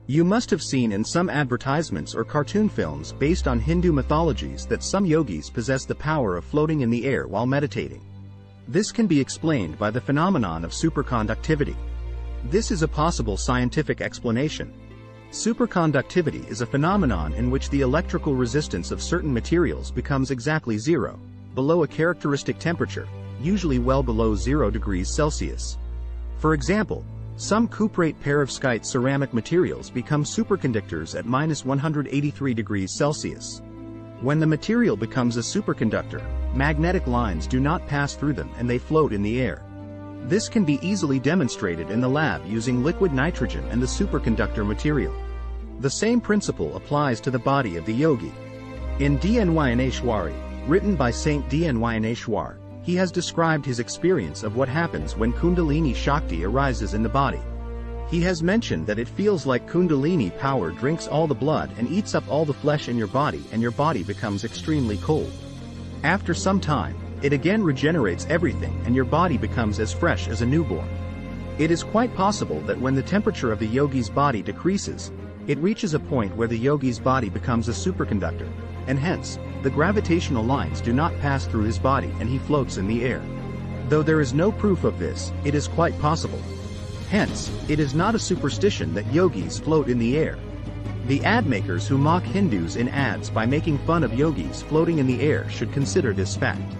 You must have seen in some advertisements or cartoon films based on Hindu mythologies that some yogis possess the power of floating in the air while meditating. This can be explained by the phenomenon of superconductivity. This is a possible scientific explanation. Superconductivity is a phenomenon in which the electrical resistance of certain materials becomes exactly zero, below a characteristic temperature, usually well below 0 degrees Celsius. For example, some cuprate-perovskite ceramic materials become superconductors at -183 degrees Celsius. When the material becomes a superconductor, magnetic lines do not pass through them and they float in the air. This can be easily demonstrated in the lab using liquid nitrogen and the superconductor material. The same principle applies to the body of the yogi. In Dnyaneshwari, written by Saint Dnyaneshwar, he has described his experience of what happens when Kundalini Shakti arises in the body. He has mentioned that it feels like Kundalini power drinks all the blood and eats up all the flesh in your body and your body becomes extremely cold. After some time, it again regenerates everything and your body becomes as fresh as a newborn. It is quite possible that when the temperature of the yogi's body decreases, it reaches a point where the yogi's body becomes a superconductor, and hence, the gravitational lines do not pass through his body and he floats in the air. Though there is no proof of this, it is quite possible. Hence, it is not a superstition that yogis float in the air. The ad makers who mock Hindus in ads by making fun of yogis floating in the air should consider this fact.